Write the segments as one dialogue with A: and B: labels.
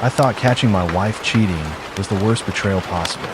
A: I thought catching my wife cheating was the worst betrayal possible.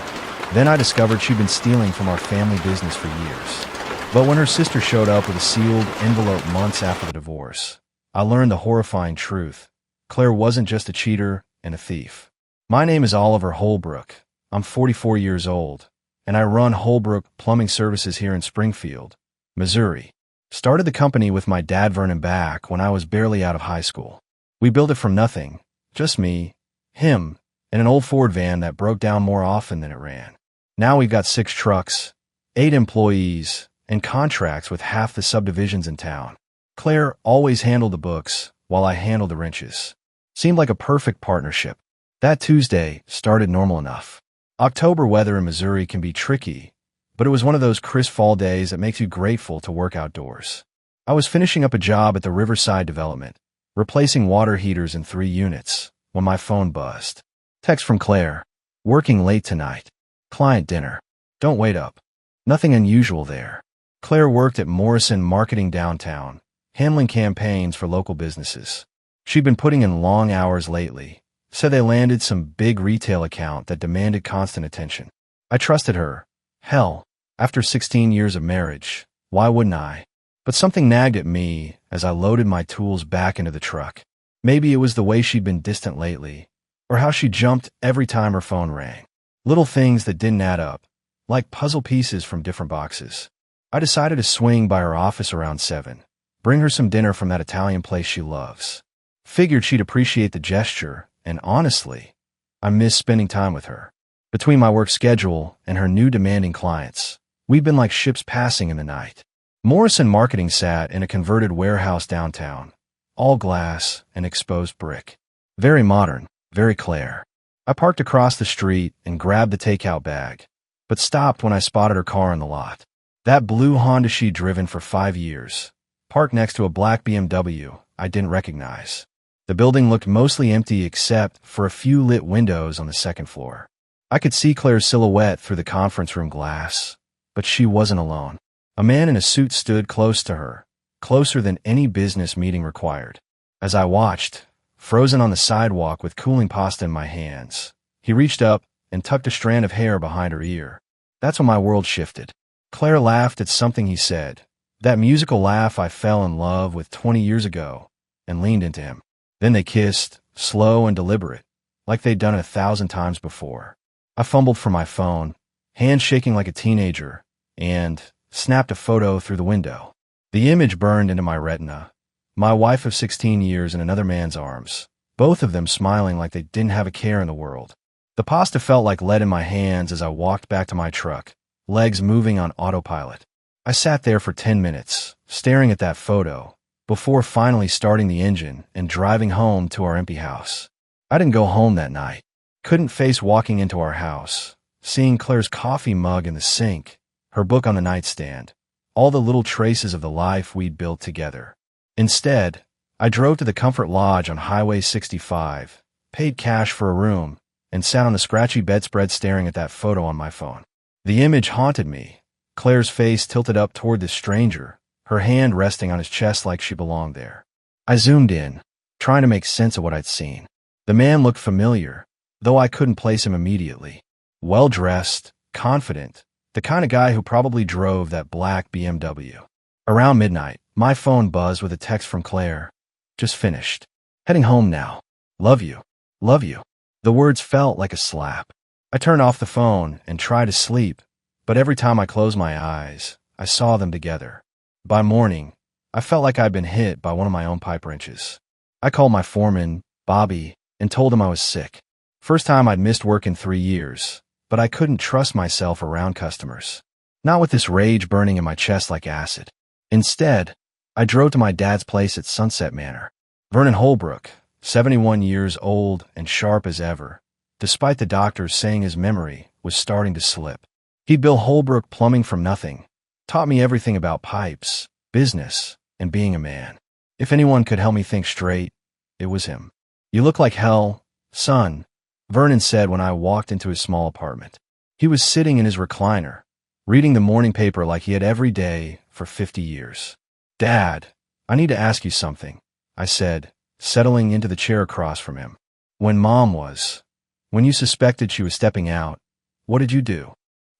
A: Then I discovered she'd been stealing from our family business for years. But when her sister showed up with a sealed envelope months after the divorce, I learned the horrifying truth. Claire wasn't just a cheater and a thief. My name is Oliver Holbrook. I'm 44 years old, and I run Holbrook Plumbing Services here in Springfield, Missouri. Started the company with my dad Vernon back when I was barely out of high school. We built it from nothing, just me, him, and an old Ford van that broke down more often than it ran. Now we've got 6 trucks, 8 employees, and contracts with half the subdivisions in town. Claire always handled the books, while I handled the wrenches. Seemed like a perfect partnership. That Tuesday started normal enough. October weather in Missouri can be tricky, but it was one of those crisp fall days that makes you grateful to work outdoors. I was finishing up a job at the Riverside development, replacing water heaters in 3 units, when my phone buzzed. Text from Claire. Working late tonight. Client dinner. Don't wait up. Nothing unusual there. Claire worked at Morrison Marketing downtown, handling campaigns for local businesses. She'd been putting in long hours lately, said they landed some big retail account that demanded constant attention. I trusted her. Hell, after 16 years of marriage, why wouldn't I? But something nagged at me as I loaded my tools back into the truck. Maybe it was the way she'd been distant lately, or how she jumped every time her phone rang. Little things that didn't add up, like puzzle pieces from different boxes. I decided to swing by her office around 7, bring her some dinner from that Italian place she loves. Figured she'd appreciate the gesture, and honestly, I miss spending time with her. Between my work schedule and her new demanding clients, we've been like ships passing in the night. Morrison Marketing sat in a converted warehouse downtown, all glass and exposed brick. Very modern, very Claire. I parked across the street and grabbed the takeout bag, but stopped when I spotted her car in the lot. That blue Honda she'd driven for 5 years, parked next to a black BMW I didn't recognize. The building looked mostly empty except for a few lit windows on the second floor. I could see Claire's silhouette through the conference room glass, but she wasn't alone. A man in a suit stood close to her, closer than any business meeting required. As I watched, frozen on the sidewalk with cooling pasta in my hands, he reached up and tucked a strand of hair behind her ear. That's when my world shifted. Claire laughed at something he said, that musical laugh I fell in love with 20 years ago, and leaned into him. Then they kissed, slow and deliberate, like they'd done it 1,000 times before. I fumbled for my phone, hands shaking like a teenager, and snapped a photo through the window. The image burned into my retina. My wife of 16 years in another man's arms, both of them smiling like they didn't have a care in the world. The pasta felt like lead in my hands as I walked back to my truck, legs moving on autopilot. I sat there for 10 minutes, staring at that photo, before finally starting the engine and driving home to our empty house. I didn't go home that night. Couldn't face walking into our house, seeing Claire's coffee mug in the sink, her book on the nightstand, all the little traces of the life we'd built together. Instead, I drove to the Comfort Lodge on Highway 65, paid cash for a room, and sat on the scratchy bedspread staring at that photo on my phone. The image haunted me, Claire's face tilted up toward this stranger, her hand resting on his chest like she belonged there. I zoomed in, trying to make sense of what I'd seen. The man looked familiar, though I couldn't place him immediately. Well-dressed, confident, the kind of guy who probably drove that black BMW. Around midnight, my phone buzzed with a text from Claire. Just finished. Heading home now. Love you. Love you. The words felt like a slap. I turned off the phone and tried to sleep, but every time I closed my eyes, I saw them together. By morning, I felt like I'd been hit by one of my own pipe wrenches. I called my foreman, Bobby, and told him I was sick. First time I'd missed work in 3 years, but I couldn't trust myself around customers. Not with this rage burning in my chest like acid. Instead, I drove to my dad's place at Sunset Manor. Vernon Holbrook, 71 years old and sharp as ever, despite the doctors saying his memory was starting to slip. He'd built Holbrook Plumbing from nothing, taught me everything about pipes, business, and being a man. If anyone could help me think straight, it was him. You look like hell, son, Vernon said when I walked into his small apartment. He was sitting in his recliner, reading the morning paper like he had every day for 50 years. Dad, I need to ask you something, I said, settling into the chair across from him. When Mom was. When you suspected she was stepping out, what did you do?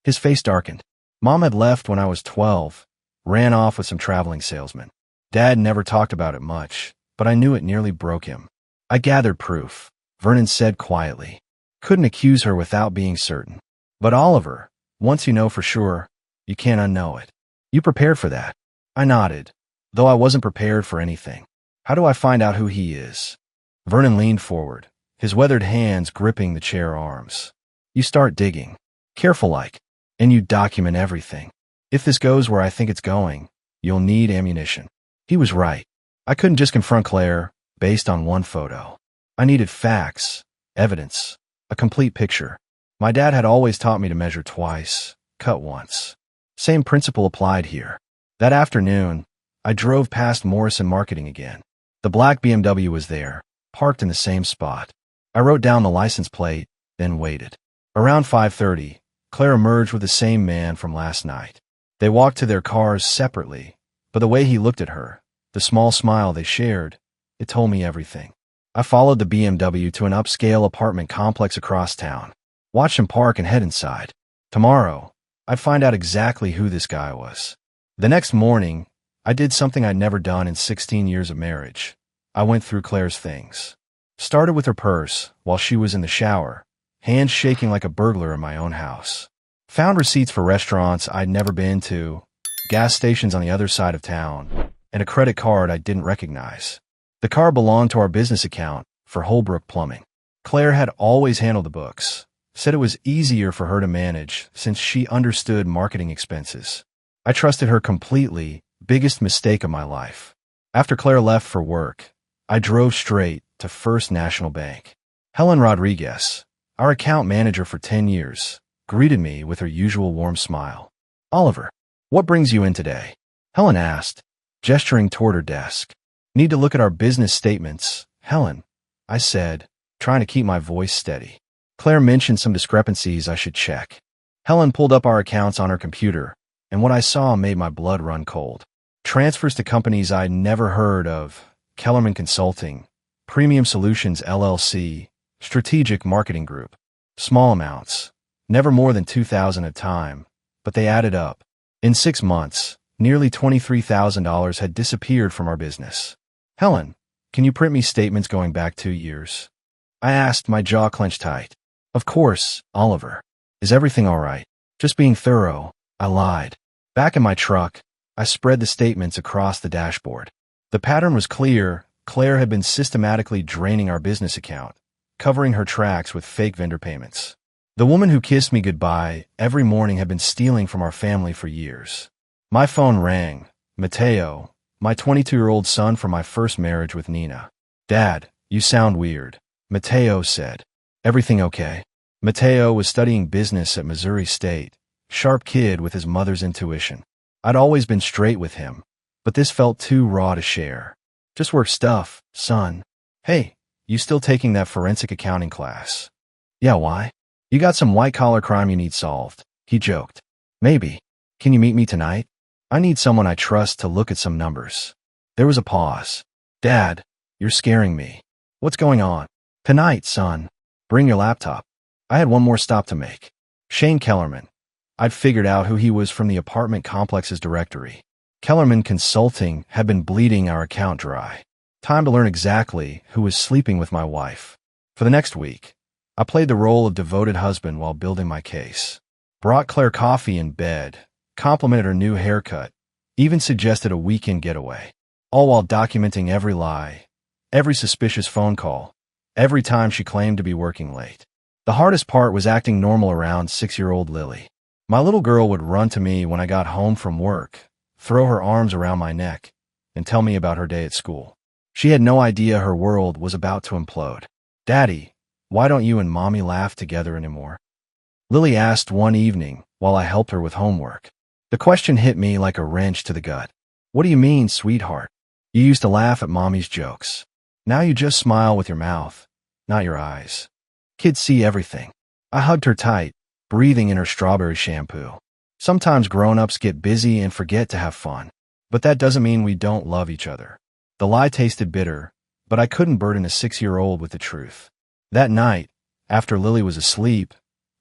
A: His face darkened. Mom had left when I was 12, ran off with some traveling salesman. Dad never talked about it much, but I knew it nearly broke him. I gathered proof, Vernon said quietly. Couldn't accuse her without being certain. But Oliver, once you know for sure, you can't unknow it. You prepared for that? I nodded, though I wasn't prepared for anything. How do I find out who he is? Vernon leaned forward, his weathered hands gripping the chair arms. You start digging. Careful like. And you document everything. If this goes where I think it's going, you'll need ammunition. He was right. I couldn't just confront Claire based on one photo. I needed facts, evidence, a complete picture. My dad had always taught me to measure twice, cut once. Same principle applied here. That afternoon, I drove past Morrison Marketing again. The black BMW was there, parked in the same spot. I wrote down the license plate, then waited. Around 5:30, Claire emerged with the same man from last night. They walked to their cars separately, but the way he looked at her, the small smile they shared, it told me everything. I followed the BMW to an upscale apartment complex across town, watched him park and head inside. Tomorrow, I'd find out exactly who this guy was. The next morning, I did something I'd never done in 16 years of marriage. I went through Claire's things. Started with her purse while she was in the shower, hands shaking like a burglar in my own house. Found receipts for restaurants I'd never been to, gas stations on the other side of town, and a credit card I didn't recognize. The card belonged to our business account for Holbrook Plumbing. Claire had always handled the books, said it was easier for her to manage since she understood marketing expenses. I trusted her completely, biggest mistake of my life. After Claire left for work, I drove straight to First National Bank. Helen Rodriguez, our account manager for 10 years, greeted me with her usual warm smile. Oliver, what brings you in today? Helen asked, gesturing toward her desk. Need to look at our business statements, Helen, I said, trying to keep my voice steady. Claire mentioned some discrepancies I should check. Helen pulled up our accounts on her computer, and what I saw made my blood run cold. Transfers to companies I'd never heard of, Kellerman Consulting, Premium Solutions LLC, Strategic Marketing Group. Small amounts, never more than $2,000 at a time, but they added up. In 6 months, nearly $23,000 had disappeared from our business. Helen, can you print me statements going back 2 years? I asked, my jaw clenched tight. Of course, Oliver. Is everything all right? Just being thorough, I lied. Back in my truck, I spread the statements across the dashboard. The pattern was clear. Claire had been systematically draining our business account, covering her tracks with fake vendor payments. The woman who kissed me goodbye every morning had been stealing from our family for years. My phone rang. Mateo, my 22-year-old son from my first marriage with Nina. Dad, you sound weird, Mateo said. Everything okay? Mateo was studying business at Missouri State, sharp kid with his mother's intuition. I'd always been straight with him, but this felt too raw to share. Just work stuff, son. Hey, you still taking that forensic accounting class? Yeah, why? You got some white-collar crime you need solved, he joked. Maybe. Can you meet me tonight? I need someone I trust to look at some numbers. There was a pause. Dad, you're scaring me. What's going on? Tonight, son. Bring your laptop. I had one more stop to make. Shane Kellerman. I'd figured out who he was from the apartment complex's directory. Kellerman Consulting had been bleeding our account dry. Time to learn exactly who was sleeping with my wife. For the next week, I played the role of devoted husband while building my case. Brought Claire coffee in bed, complimented her new haircut, even suggested a weekend getaway, all while documenting every lie, every suspicious phone call, every time she claimed to be working late. The hardest part was acting normal around 6-year-old Lily. My little girl would run to me when I got home from work, throw her arms around my neck, and tell me about her day at school. She had no idea her world was about to implode. Daddy, why don't you and Mommy laugh together anymore? Lily asked one evening while I helped her with homework. The question hit me like a wrench to the gut. What do you mean, sweetheart? You used to laugh at Mommy's jokes. Now you just smile with your mouth, not your eyes. Kids see everything. I hugged her tight, breathing in her strawberry shampoo. Sometimes grown-ups get busy and forget to have fun. But that doesn't mean we don't love each other. The lie tasted bitter, but I couldn't burden a 6-year-old with the truth. That night, after Lily was asleep,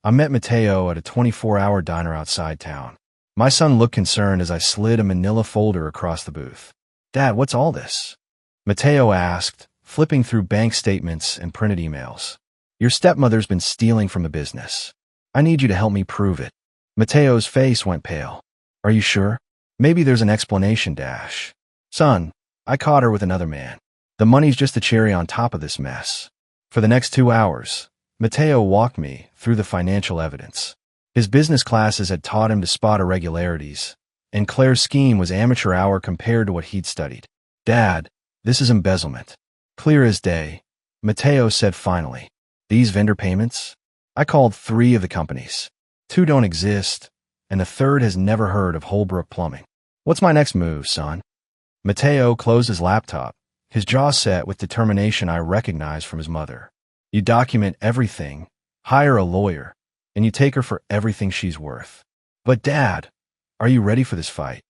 A: I met Mateo at a 24-hour diner outside town. My son looked concerned as I slid a manila folder across the booth. "Dad, what's all this?" Mateo asked, flipping through bank statements and printed emails. "Your stepmother's been stealing from the business. I need you to help me prove it." Mateo's face went pale. "Are you sure? Maybe there's an explanation, Dash." "Son, I caught her with another man. The money's just the cherry on top of this mess." For the next 2 hours, Mateo walked me through the financial evidence. His business classes had taught him to spot irregularities, and Claire's scheme was amateur hour compared to what he'd studied. "Dad, this is embezzlement." "Clear as day," Mateo said finally. "These vendor payments? I called 3 of the companies. 2 don't exist, and the third has never heard of Holbrook Plumbing. What's my next move, son?" Mateo closed his laptop, his jaw set with determination I recognized from his mother. "You document everything, hire a lawyer, and you take her for everything she's worth." "But Dad, are you ready for this fight?"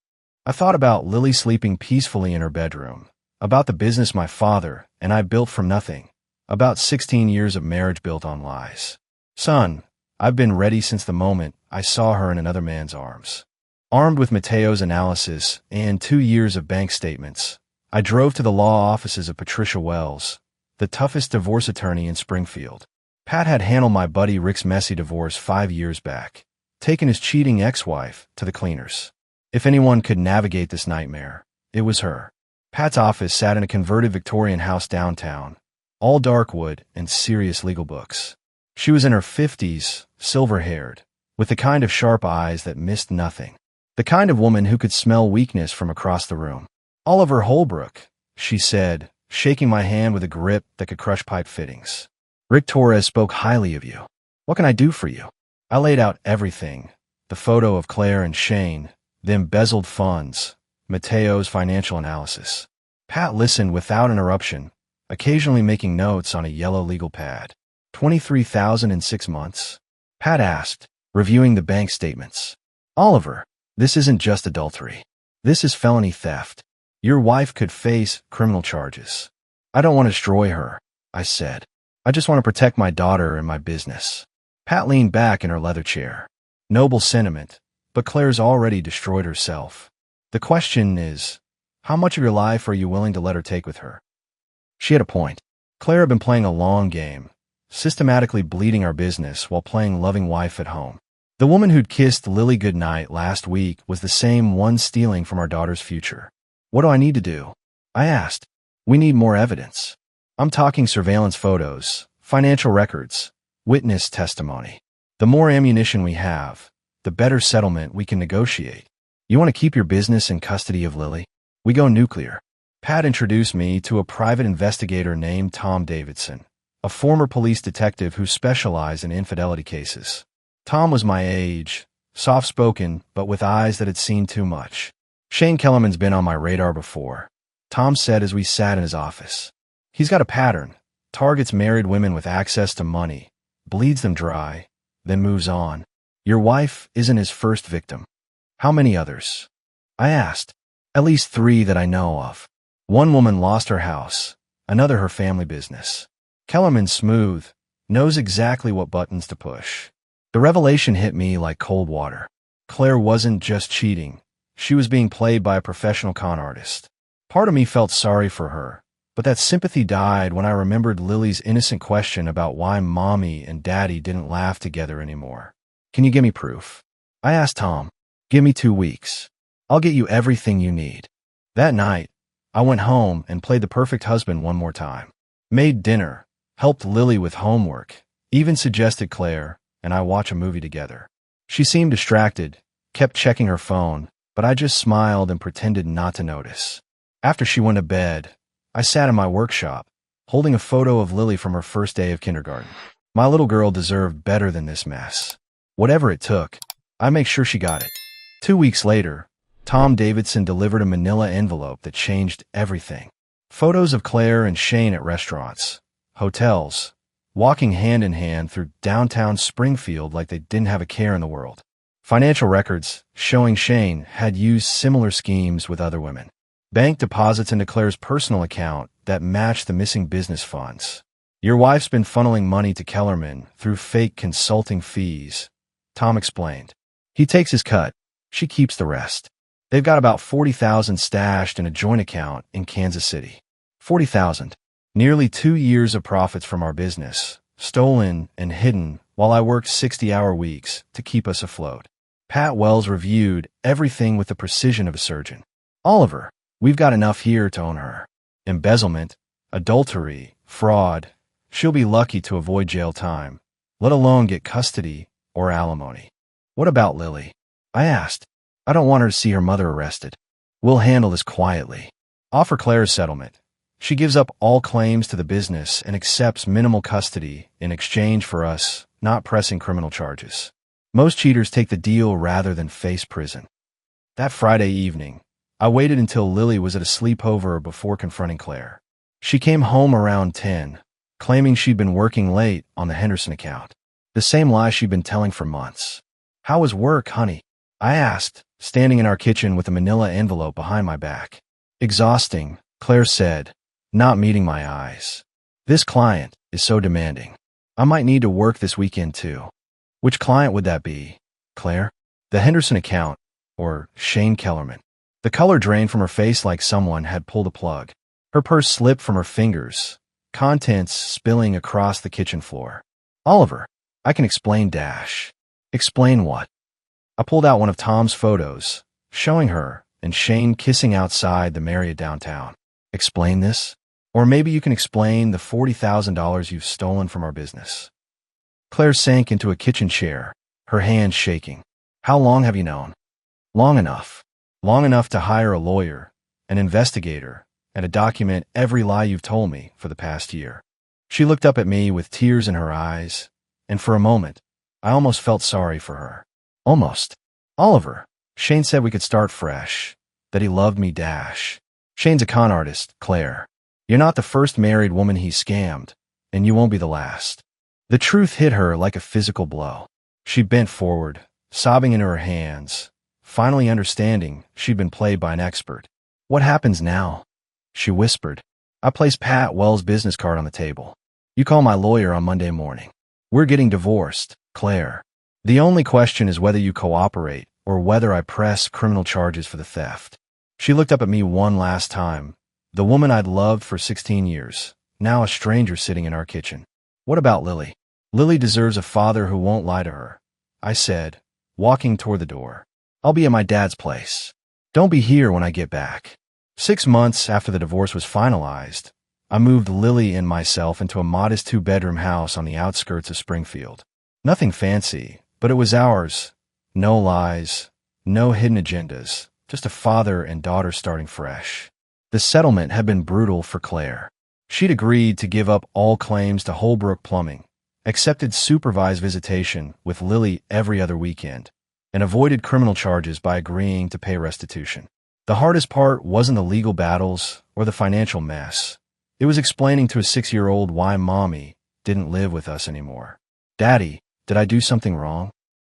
A: I thought about Lily sleeping peacefully in her bedroom, about the business my father and I built from nothing, about 16 years of marriage built on lies. "Son, I've been ready since the moment I saw her in another man's arms." Armed with Mateo's analysis and 2 years of bank statements, I drove to the law offices of Patricia Wells, the toughest divorce attorney in Springfield. Pat had handled my buddy Rick's messy divorce 5 years back, taken his cheating ex-wife to the cleaners. If anyone could navigate this nightmare, it was her. Pat's office sat in a converted Victorian house downtown, all dark wood and serious legal books. She was in her 50s, silver-haired, with the kind of sharp eyes that missed nothing. The kind of woman who could smell weakness from across the room. "Oliver Holbrook," she said, shaking my hand with a grip that could crush pipe fittings. "Rick Torres spoke highly of you. What can I do for you?" I laid out everything, the photo of Claire and Shane, the embezzled funds, Mateo's financial analysis. Pat listened without interruption, occasionally making notes on a yellow legal pad. 23,000 in 6 months? Pat asked, reviewing the bank statements. "Oliver, this isn't just adultery. This is felony theft. Your wife could face criminal charges." "I don't want to destroy her," I said. "I just want to protect my daughter and my business." Pat leaned back in her leather chair. "Noble sentiment, but Claire's already destroyed herself. The question is, how much of your life are you willing to let her take with her?" She had a point. Claire had been playing a long game, systematically bleeding our business while playing loving wife at home. The woman who'd kissed Lily goodnight last week was the same one stealing from our daughter's future. "What do I need to do?" I asked. "We need more evidence. I'm talking surveillance photos, financial records, witness testimony. The more ammunition we have, the better settlement we can negotiate. You want to keep your business in custody of Lily? We go nuclear." Pat introduced me to a private investigator named Tom Davidson, a former police detective who specialized in infidelity cases. Tom was my age, soft-spoken, but with eyes that had seen too much. "Shane Kellerman's been on my radar before," Tom said as we sat in his office. "He's got a pattern, targets married women with access to money, bleeds them dry, then moves on. Your wife isn't his first victim." "How many others?" I asked. "At least 3 that I know of. One woman lost her house, another her family business." Kellerman's smooth, knows exactly what buttons to push. The revelation hit me like cold water. Claire wasn't just cheating. She was being played by a professional con artist. Part of me felt sorry for her, but that sympathy died when I remembered Lily's innocent question about why Mommy and Daddy didn't laugh together anymore. "Can you give me proof?" I asked Tom. "Give me 2 weeks. I'll get you everything you need." That night, I went home and played the perfect husband one more time. Made dinner, helped Lily with homework, even suggested Claire and I watch a movie together. She seemed distracted, kept checking her phone, but I just smiled and pretended not to notice. After she went to bed, I sat in my workshop, holding a photo of Lily from her first day of kindergarten. My little girl deserved better than this mess. Whatever it took, I'd make sure she got it. 2 weeks later, Tom Davidson delivered a manila envelope that changed everything. Photos of Claire and Shane at restaurants, hotels, walking hand in hand through downtown Springfield like they didn't have a care in the world. Financial records showing Shane had used similar schemes with other women. Bank deposits into Claire's personal account that matched the missing business funds. Your wife's been funneling money to Kellerman through fake consulting fees, Tom explained. He takes his cut. She keeps the rest. They've got about $40,000 stashed in a joint account in Kansas City. $40,000. Nearly 2 years of profits from our business, stolen and hidden while I worked 60-hour weeks to keep us afloat. Pat Wells reviewed everything with the precision of a surgeon. Oliver, we've got enough here to own her. Embezzlement, adultery, fraud. She'll be lucky to avoid jail time, let alone get custody or alimony. What about Lily? I asked. I don't want her to see her mother arrested. We'll handle this quietly. Offer Claire's settlement. She gives up all claims to the business and accepts minimal custody in exchange for us not pressing criminal charges. Most cheaters take the deal rather than face prison. That Friday evening, I waited until Lily was at a sleepover before confronting Claire. She came home around 10, claiming she'd been working late on the Henderson account. The same lie she'd been telling for months. How was work, honey? I asked, standing in our kitchen with a manila envelope behind my back. Exhausting, Claire said, not meeting my eyes. This client is so demanding. I might need to work this weekend too. Which client would that be, Claire? The Henderson account, or Shane Kellerman. The color drained from her face like someone had pulled a plug. Her purse slipped from her fingers, contents spilling across the kitchen floor. Oliver, I can explain dash. Explain what? I pulled out one of Tom's photos, showing her and Shane kissing outside the Marriott downtown. Explain this? Or maybe you can explain the $40,000 you've stolen from our business. Claire sank into a kitchen chair, her hands shaking. How long have you known? Long enough. Long enough to hire a lawyer, an investigator, and to document every lie you've told me for the past year. She looked up at me with tears in her eyes, and for a moment, I almost felt sorry for her. Almost. Oliver, Shane said we could start fresh, that he loved me dash. Shane's a con artist, Claire. You're not the first married woman he scammed, and you won't be the last. The truth hit her like a physical blow. She bent forward, sobbing into her hands, finally understanding she'd been played by an expert. What happens now? She whispered. I placed Pat Wells' business card on the table. You call my lawyer on Monday morning. We're getting divorced, Claire. The only question is whether you cooperate or whether I press criminal charges for the theft. She looked up at me one last time, the woman I'd loved for 16 years, now a stranger sitting in our kitchen. What about Lily? Lily deserves a father who won't lie to her, I said, walking toward the door. I'll be at my dad's place. Don't be here when I get back. 6 months after the divorce was finalized, I moved Lily and myself into a modest 2-bedroom house on the outskirts of Springfield. Nothing fancy, but it was ours. No lies, no hidden agendas, just a father and daughter starting fresh. The settlement had been brutal for Claire. She'd agreed to give up all claims to Holbrook Plumbing, accepted supervised visitation with Lily every other weekend, and avoided criminal charges by agreeing to pay restitution. The hardest part wasn't the legal battles or the financial mess. It was explaining to a 6-year-old why Mommy didn't live with us anymore. Daddy, did I do something wrong?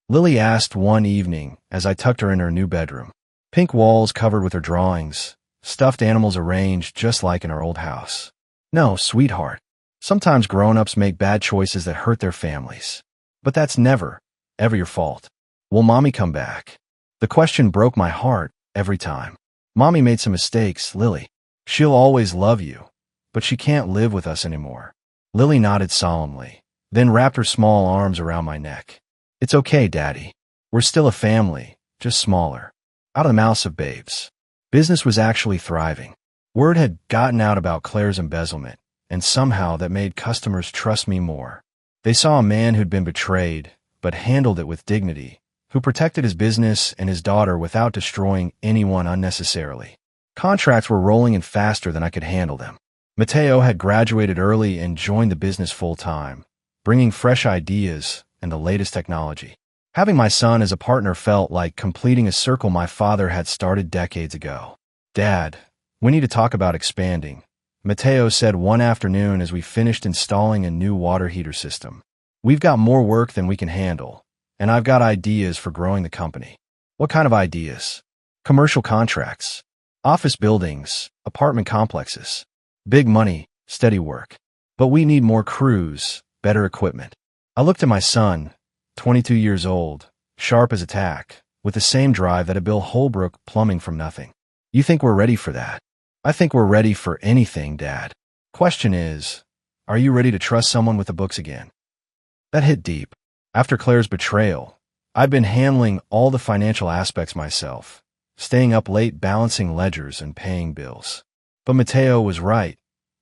A: Lily asked one evening as I tucked her in her new bedroom. Pink walls covered with her drawings, stuffed animals arranged just like in our old house. No, sweetheart. Sometimes grown-ups make bad choices that hurt their families. But that's never, ever your fault. Will Mommy come back? The question broke my heart every time. Mommy made some mistakes, Lily. She'll always love you, but she can't live with us anymore. Lily nodded solemnly, then wrapped her small arms around my neck. It's okay, Daddy. We're still a family, just smaller. Out of the mouths of babes. Business was actually thriving. Word had gotten out about Claire's embezzlement, and somehow that made customers trust me more. They saw a man who'd been betrayed, but handled it with dignity, who protected his business and his daughter without destroying anyone unnecessarily. Contracts were rolling in faster than I could handle them. Mateo had graduated early and joined the business full-time, bringing fresh ideas and the latest technology. Having my son as a partner felt like completing a circle my father had started decades ago. Dad, we need to talk about expanding, Mateo said one afternoon as we finished installing a new water heater system. We've got more work than we can handle, and I've got ideas for growing the company. What kind of ideas? Commercial contracts, office buildings, apartment complexes. Big money, steady work. But we need more crews, better equipment. I looked at my son, 22 years old, sharp as a tack, with the same drive that had built Holbrook Plumbing from nothing. You think we're ready for that? I think we're ready for anything, Dad. Question is, are you ready to trust someone with the books again? That hit deep. After Claire's betrayal, I'd been handling all the financial aspects myself, staying up late balancing ledgers and paying bills. But Mateo was right.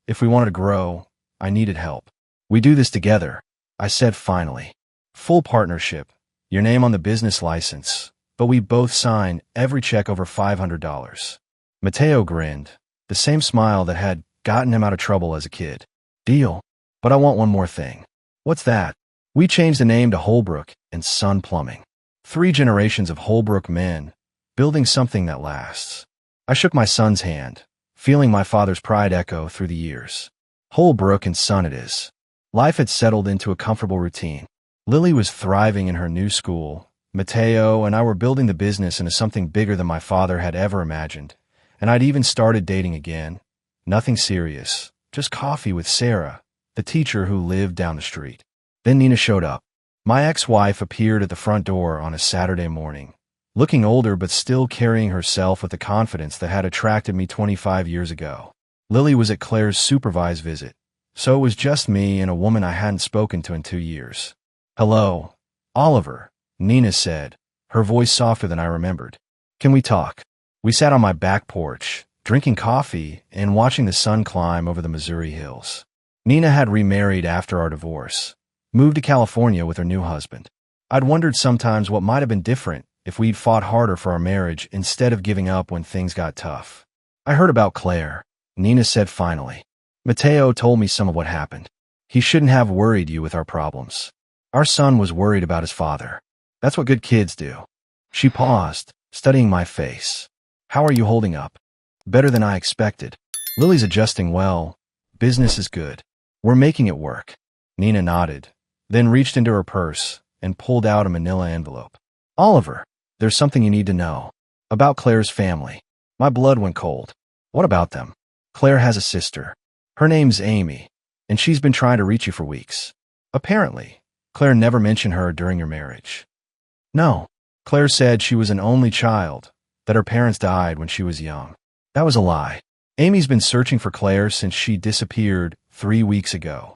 A: If we wanted to grow, I needed help. We do this together, I said finally. Full partnership, your name on the business license, but we both sign every check over $500. Mateo grinned, the same smile that had gotten him out of trouble as a kid. Deal. But I want one more thing. What's that? We changed the name to Holbrook and Son Plumbing. 3 generations of Holbrook men, building something that lasts. I shook my son's hand, feeling my father's pride echo through the years. Holbrook and Son it is. Life had settled into a comfortable routine. Lily was thriving in her new school. Mateo and I were building the business into something bigger than my father had ever imagined. And I'd even started dating again. Nothing serious, just coffee with Sarah, the teacher who lived down the street. Then Nina showed up. My ex-wife appeared at the front door on a Saturday morning, looking older but still carrying herself with the confidence that had attracted me 25 years ago. Lily was at Claire's supervised visit, so it was just me and a woman I hadn't spoken to in 2 years. Hello, Oliver, Nina said, her voice softer than I remembered. Can we talk? We sat on my back porch, drinking coffee and watching the sun climb over the Missouri hills. Nina had remarried after our divorce, moved to California with her new husband. I'd wondered sometimes what might have been different if we'd fought harder for our marriage instead of giving up when things got tough. I heard about Claire, Nina said finally. Mateo told me some of what happened. He shouldn't have worried you with our problems. Our son was worried about his father. That's what good kids do. She paused, studying my face. How are you holding up? Better than I expected. Lily's adjusting well. Business is good. We're making it work. Nina nodded, then reached into her purse and pulled out a manila envelope. Oliver, there's something you need to know. About Claire's family. My blood went cold. What about them? Claire has a sister. Her name's Amy, and she's been trying to reach you for weeks. Apparently, Claire never mentioned her during your marriage. No. Claire said she was an only child, that her parents died when she was young. That was a lie. Amy's been searching for Claire since she disappeared 3 weeks ago.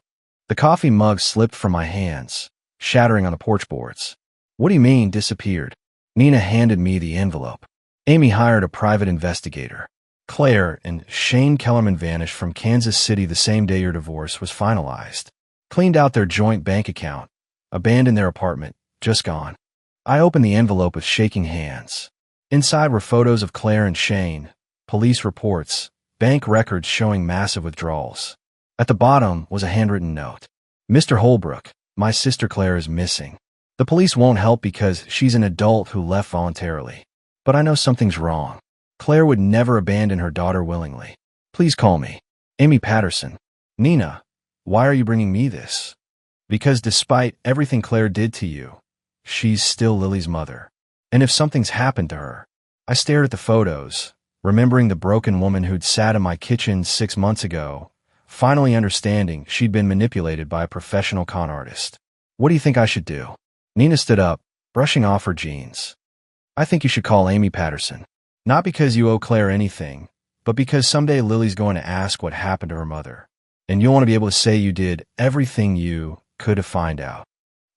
A: The coffee mug slipped from my hands, shattering on the porch boards. What do you mean, disappeared? Nina handed me the envelope. Amy hired a private investigator. Claire and Shane Kellerman vanished from Kansas City the same day your divorce was finalized. Cleaned out their joint bank account, abandoned their apartment, just gone. I opened the envelope with shaking hands. Inside were photos of Claire and Shane, police reports, bank records showing massive withdrawals. At the bottom was a handwritten note. Mr. Holbrook, my sister Claire is missing. The police won't help because she's an adult who left voluntarily. But I know something's wrong. Claire would never abandon her daughter willingly. Please call me Amy Patterson. Nina, why are you bringing me this? Because despite everything Claire did to you, she's still Lily's mother. And if something's happened to her, I stared at the photos, remembering the broken woman who'd sat in my kitchen 6 months ago, finally understanding she'd been manipulated by a professional con artist. What do you think I should do? Nina stood up, brushing off her jeans. I think you should call Amy Patterson. Not because you owe Claire anything, but because someday Lily's going to ask what happened to her mother. And you'll want to be able to say you did everything you could to find out.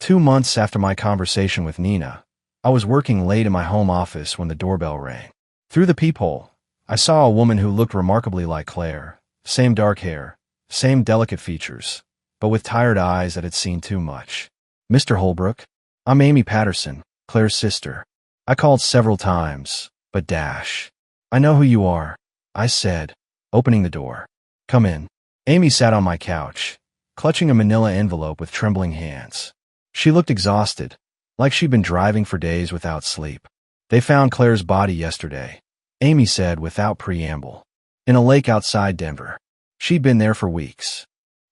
A: 2 months after my conversation with Nina, I was working late in my home office when the doorbell rang. Through the peephole, I saw a woman who looked remarkably like Claire. Same dark hair, same delicate features, but with tired eyes that had seen too much. Mr. Holbrook, I'm Amy Patterson, Claire's sister. I called several times, but I know who you are, I said, opening the door. Come in. Amy sat on my couch, clutching a manila envelope with trembling hands. She looked exhausted, like she'd been driving for days without sleep. They found Claire's body yesterday, Amy said without preamble, in a lake outside Denver. She'd been there for weeks.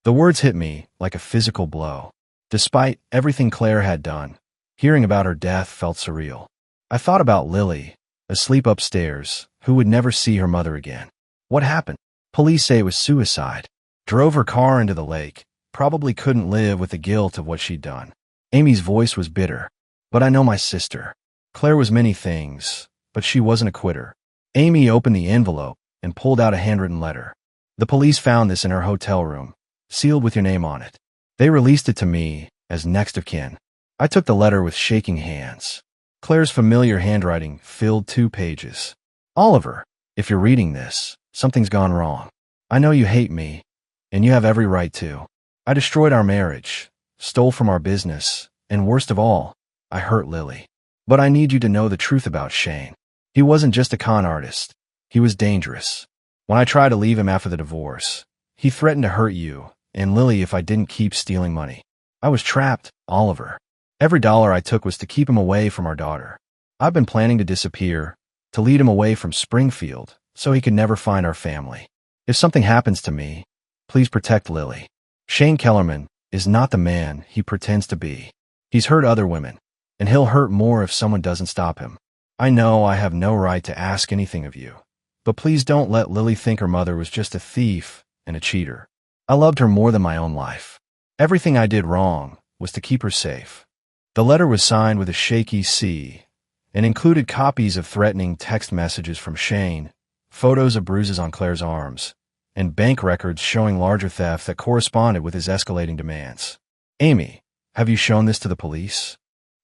A: The words hit me like a physical blow. Despite everything Claire had done, hearing about her death felt surreal. I thought about Lily, asleep upstairs, who would never see her mother again. What happened? Police say it was suicide. Drove her car into the lake. Probably couldn't live with the guilt of what she'd done. Amy's voice was bitter. But I know my sister. Claire was many things, but she wasn't a quitter. Amy opened the envelope and pulled out a handwritten letter. The police found this in her hotel room, sealed with your name on it. They released it to me as next of kin. I took the letter with shaking hands. Claire's familiar handwriting filled 2 pages. Oliver, if you're reading this, something's gone wrong. I know you hate me, and you have every right to. I destroyed our marriage, stole from our business, and worst of all, I hurt Lily. But I need you to know the truth about Shane. He wasn't just a con artist. He was dangerous. When I tried to leave him after the divorce, he threatened to hurt you and Lily if I didn't keep stealing money. I was trapped, Oliver. Every dollar I took was to keep him away from our daughter. I've been planning to disappear, to lead him away from Springfield, so he could never find our family. If something happens to me, please protect Lily. Shane Kellerman is not the man he pretends to be. He's hurt other women, and he'll hurt more if someone doesn't stop him. I know I have no right to ask anything of you, but please don't let Lily think her mother was just a thief and a cheater. I loved her more than my own life. Everything I did wrong was to keep her safe. The letter was signed with a shaky C and included copies of threatening text messages from Shane, photos of bruises on Claire's arms, and bank records showing larger theft that corresponded with his escalating demands. Amy, have you shown this to the police?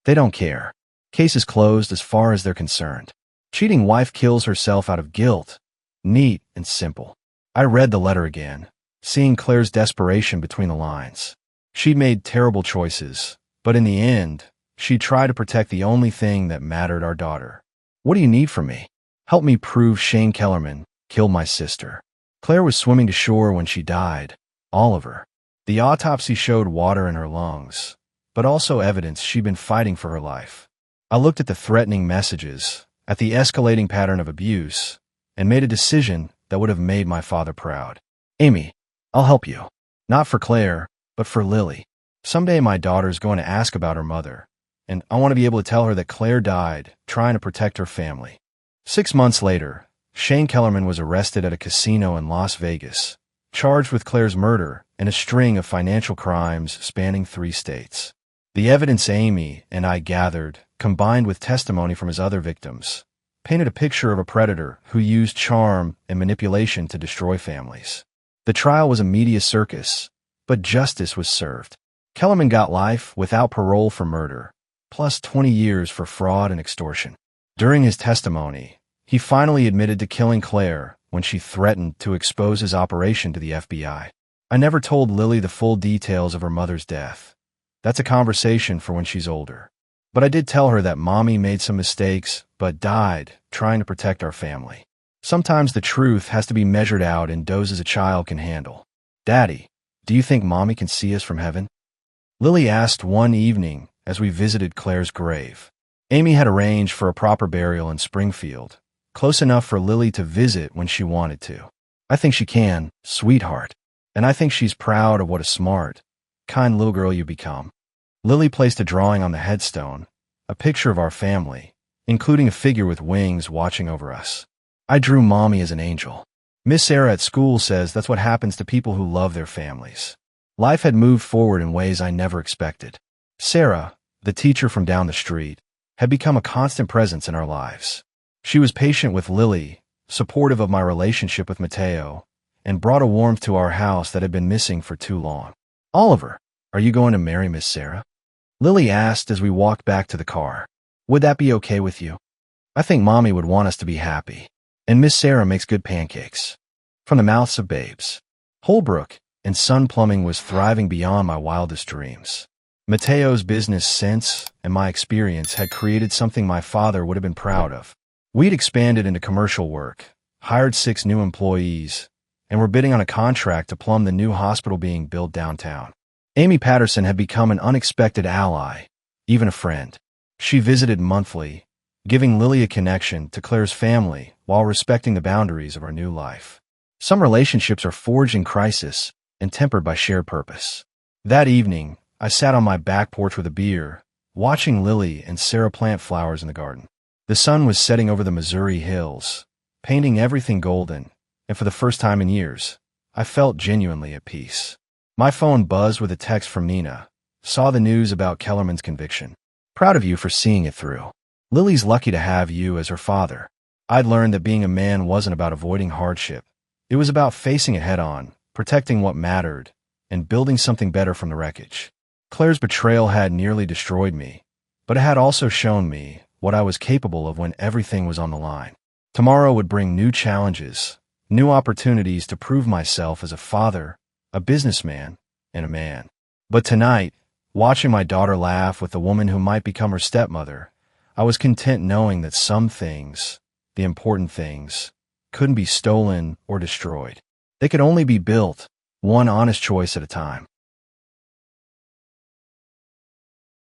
A: They don't care. Case is closed as far as they're concerned. Cheating wife kills herself out of guilt. Neat and simple. I read the letter again, seeing Claire's desperation between the lines. She'd made terrible choices, but in the end, she'd tried to protect the only thing that mattered, our daughter. What do you need from me? Help me prove Shane Kellerman killed my sister. Claire was swimming to shore when she died. Oliver. The autopsy showed water in her lungs, but also evidence she'd been fighting for her life. I looked at the threatening messages, at the escalating pattern of abuse, and made a decision that would have made my father proud. Amy, I'll help you. Not for Claire, but for Lily. Someday my daughter's going to ask about her mother, and I want to be able to tell her that Claire died trying to protect her family. 6 months later, Shane Kellerman was arrested at a casino in Las Vegas, charged with Claire's murder and a string of financial crimes spanning 3 states. The evidence Amy and I gathered, combined with testimony from his other victims, painted a picture of a predator who used charm and manipulation to destroy families. The trial was a media circus, but justice was served. Kellerman got life without parole for murder, plus 20 years for fraud and extortion. During his testimony, he finally admitted to killing Claire when she threatened to expose his operation to the FBI. I never told Lily the full details of her mother's death. That's a conversation for when she's older. But I did tell her that Mommy made some mistakes, but died trying to protect our family. Sometimes the truth has to be measured out in doses a child can handle. Daddy, do you think Mommy can see us from heaven? Lily asked one evening as we visited Claire's grave. Amy had arranged for a proper burial in Springfield, close enough for Lily to visit when she wanted to. I think she can, sweetheart. And I think she's proud of what a smart, kind little girl you become. Lily placed a drawing on the headstone, a picture of our family, including a figure with wings watching over us. I drew Mommy as an angel. Miss Sarah at school says that's what happens to people who love their families. Life had moved forward in ways I never expected. Sarah, the teacher from down the street, had become a constant presence in our lives. She was patient with Lily, supportive of my relationship with Mateo, and brought a warmth to our house that had been missing for too long. Oliver, are you going to marry Miss Sarah? Lily asked as we walked back to the car. Would that be okay with you? I think Mommy would want us to be happy, and Miss Sarah makes good pancakes. From the mouths of babes. Holbrook and Sun Plumbing was thriving beyond my wildest dreams. Mateo's business sense and my experience had created something my father would have been proud of. We'd expanded into commercial work, hired 6 new employees, and were bidding on a contract to plumb the new hospital being built downtown. Amy Patterson had become an unexpected ally, even a friend. She visited monthly, giving Lily a connection to Claire's family while respecting the boundaries of our new life. Some relationships are forged in crisis and tempered by shared purpose. That evening, I sat on my back porch with a beer, watching Lily and Sarah plant flowers in the garden. The sun was setting over the Missouri hills, painting everything golden, and for the first time in years, I felt genuinely at peace. My phone buzzed with a text from Nina. Saw the news about Kellerman's conviction. Proud of you for seeing it through. Lily's lucky to have you as her father. I'd learned that being a man wasn't about avoiding hardship. It was about facing it head-on, protecting what mattered, and building something better from the wreckage. Claire's betrayal had nearly destroyed me, but it had also shown me what I was capable of when everything was on the line. Tomorrow would bring new challenges, new opportunities to prove myself as a father, a businessman, and a man. But tonight, watching my daughter laugh with the woman who might become her stepmother, I was content knowing that some things, the important things, couldn't be stolen or destroyed. They could only be built, one honest choice at a time.